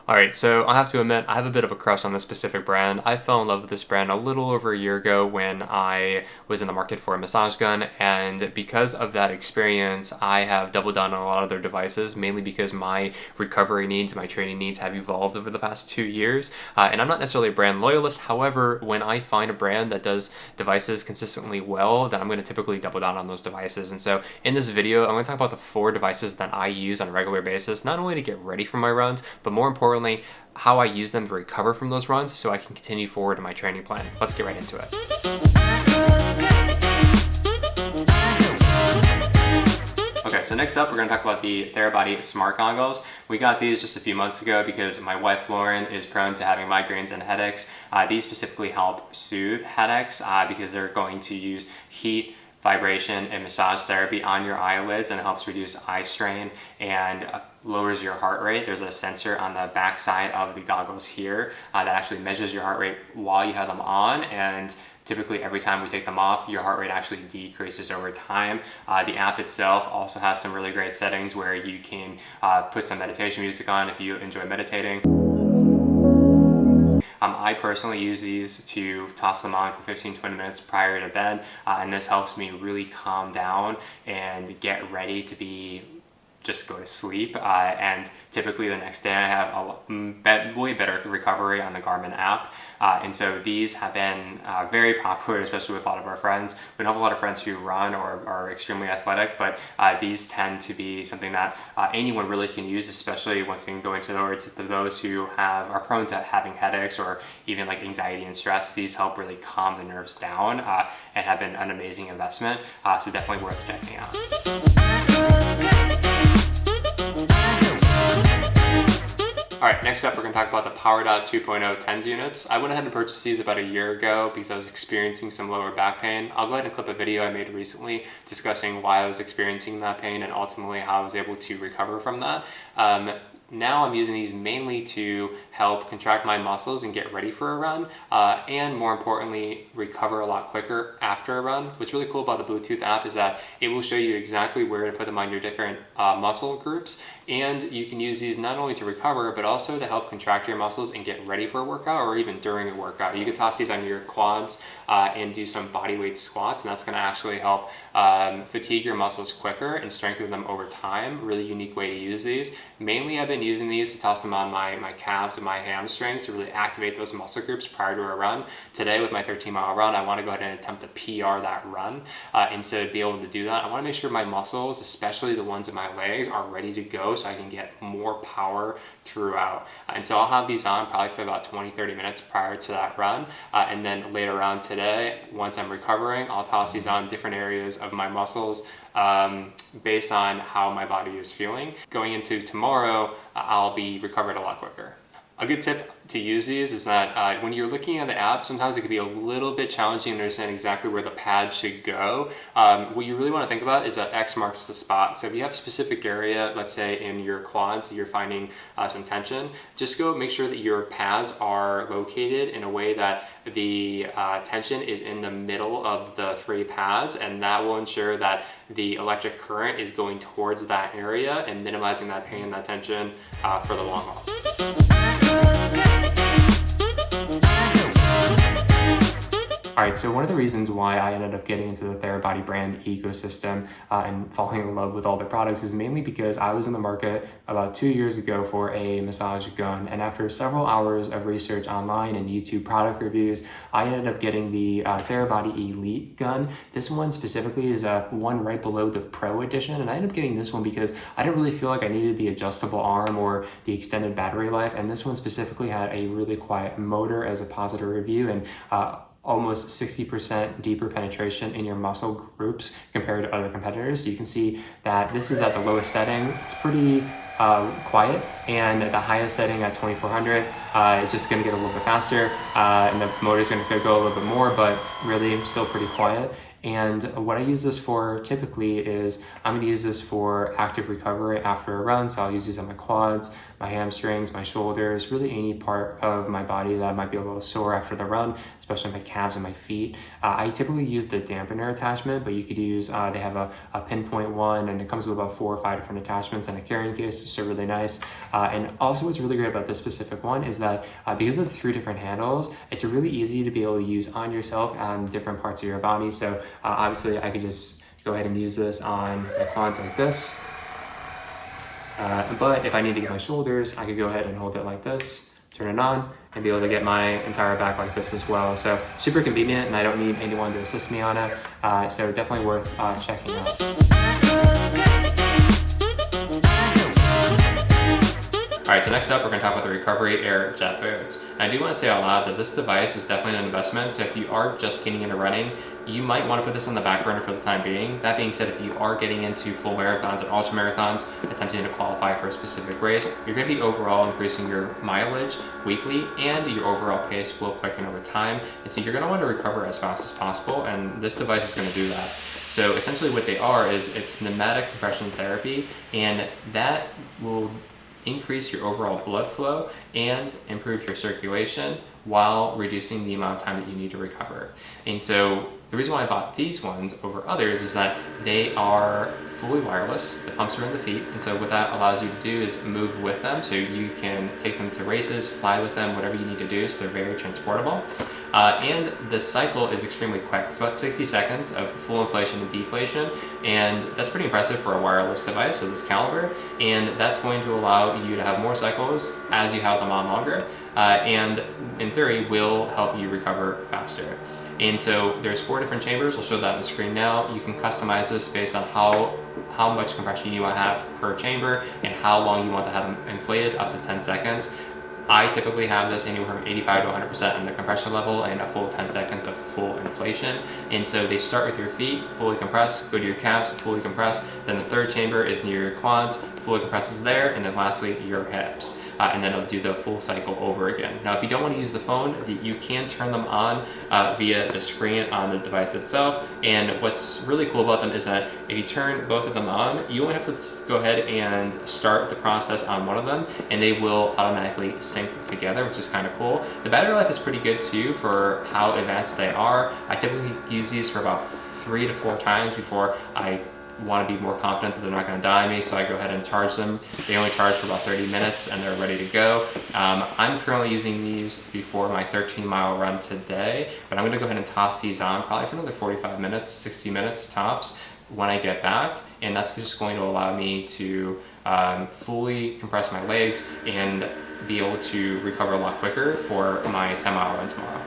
Alright, so I have to admit, I have a bit of a crush on this specific brand. I fell in love with this brand a little over a year ago when I was in the market for a massage gun, and because of that experience, I have doubled down on a lot of their devices, mainly because my recovery needs, my training needs have evolved over the past 2 years. And I'm not necessarily a brand loyalist, however, when I find a brand that does devices consistently well, then I'm going to typically double down on those devices. And so in this video, I'm going to talk about the 4 devices that I use on a regular basis, not only to get ready for my runs, but more importantly, how I use them to recover from those runs so I can continue forward in my training plan. Let's get right into it. Okay, so next up we're going to talk about the Therabody Smart Goggles. We got these just a few months ago because my wife Lauren is prone to having migraines and headaches. These specifically help soothe headaches because they're going to use heat, vibration, and massage therapy on your eyelids, and it helps reduce eye strain and lowers your heart rate. There's a sensor on the back side of the goggles here that actually measures your heart rate while you have them on, and typically every time we take them off, your heart rate actually decreases over time. The app itself also has some really great settings where you can put some meditation music on if you enjoy meditating. I personally use these to toss them on for 15-20 minutes prior to bed, and this helps me really calm down and get ready to just go to sleep, and typically the next day I have a way better recovery on the Garmin app, and so these have been very popular, especially with a lot of our friends. We don't have a lot of friends who run or are extremely athletic, but these tend to be something that anyone really can use, especially once again going towards those who are prone to having headaches or even like anxiety and stress. These help really calm the nerves down and have been an amazing investment, so definitely worth checking out. Alright, next up we're going to talk about the Powerdot 2.0 TENS units. I went ahead and purchased these about a year ago because I was experiencing some lower back pain. I'll go ahead and clip a video I made recently discussing why I was experiencing that pain and ultimately how I was able to recover from that. Now I'm using these mainly to help contract my muscles and get ready for a run, and more importantly, recover a lot quicker after a run. What's really cool about the Bluetooth app is that it will show you exactly where to put them on your different muscle groups, and you can use these not only to recover, but also to help contract your muscles and get ready for a workout or even during a workout. You can toss these on your quads and do some body weight squats, and that's going to actually help fatigue your muscles quicker and strengthen them over time. Really unique way to use these. Mainly I've been using these to toss them on my calves and my hamstrings to really activate those muscle groups prior to a run. Today with my 13-mile run, I want to go ahead and attempt to PR that run. And so to be able to do that, I want to make sure my muscles, especially the ones in my legs, are ready to go so I can get more power throughout. And so I'll have these on probably for about 20-30 minutes prior to that run. And then later on today, once I'm recovering, I'll toss these on different areas of my muscles based on how my body is feeling. Going into tomorrow, I'll be recovered a lot quicker. A good tip to use these is that when you're looking at the app, sometimes it can be a little bit challenging to understand exactly where the pad should go. What you really want to think about is that X marks the spot. So if you have a specific area, let's say in your quads that you're finding some tension, just go make sure that your pads are located in a way that the tension is in the middle of the 3 pads, and that will ensure that the electric current is going towards that area and minimizing that pain and that tension for the long haul. Alright, so one of the reasons why I ended up getting into the Therabody brand ecosystem and falling in love with all their products is mainly because I was in the market about 2 years ago for a massage gun, and after several hours of research online and YouTube product reviews, I ended up getting the Therabody Elite gun. This one specifically is one right below the Pro edition, and I ended up getting this one because I didn't really feel like I needed the adjustable arm or the extended battery life, and this one specifically had a really quiet motor as a positive review, and almost 60% deeper penetration in your muscle groups compared to other competitors. So you can see that this is at the lowest setting. It's pretty quiet, and at the highest setting at 2400, it's just going to get a little bit faster, and the motor is going to go a little bit more, but really still pretty quiet. And what I use this for typically is I'm going to use this for active recovery after a run. So I'll use these on my quads, my hamstrings, my shoulders, really any part of my body that might be a little sore after the run, especially my calves and my feet. I typically use the dampener attachment, but you could use, they have a pinpoint one, and it comes with about 4 or 5 different attachments and a carrying case, so really nice. And also what's really great about this specific one is that because of the 3 different handles, it's really easy to be able to use on yourself and different parts of your body. So obviously I could just go ahead and use this on my quads like this. But if I need to get my shoulders, I could go ahead and hold it like this, turn it on, and be able to get my entire back like this as well. So super convenient, and I don't need anyone to assist me on it. So definitely worth checking out. All right, so next up, we're gonna talk about the Recovery Air Jet Boots. And I do wanna say out loud that this device is definitely an investment. So if you are just getting into running, you might wanna put this on the back burner for the time being. That being said, if you are getting into full marathons and ultra marathons, attempting to qualify for a specific race, you're gonna be overall increasing your mileage weekly, and your overall pace will quicken over time. And so you're gonna wanna recover as fast as possible, and this device is gonna do that. So essentially what they are is it's pneumatic compression therapy, and that will increase your overall blood flow and improve your circulation while reducing the amount of time that you need to recover. And so the reason why I bought these ones over others is that they are fully wireless. The pumps are in the feet, and so what that allows you to do is move with them, so you can take them to races, fly with them, whatever you need to do, so they're very transportable. And the cycle is extremely quick. It's about 60 seconds of full inflation and deflation, and that's pretty impressive for a wireless device of this caliber, and that's going to allow you to have more cycles as you have them on longer, and in theory will help you recover faster. And so there's 4 different chambers. I'll show that on the screen now. You can customize this based on how much compression you want to have per chamber and how long you want to have them inflated, up to 10 seconds. I typically have this anywhere from 85 to 100% in the compression level and a full 10 seconds of full inflation. And so they start with your feet, fully compress, go to your calves, fully compress. Then the 3rd chamber is near your quads, fully compresses there, and then lastly your hips. And then it'll do the full cycle over again. Now if you don't want to use the phone, you can turn them on via the screen on the device itself. And what's really cool about them is that if you turn both of them on, you only have to go ahead and start the process on one of them, and they will automatically sync together, which is kind of cool. The battery life is pretty good too for how advanced they are. I typically use these for about 3 to 4 times before I want to be more confident that they're not going to die on me, so I go ahead and charge them. They only charge for about 30 minutes and they're ready to go. I'm currently using these before my 13-mile run today, but I'm going to go ahead and toss these on probably for another 45 minutes, 60 minutes tops when I get back, and that's just going to allow me to fully compress my legs and be able to recover a lot quicker for my 10-mile run tomorrow.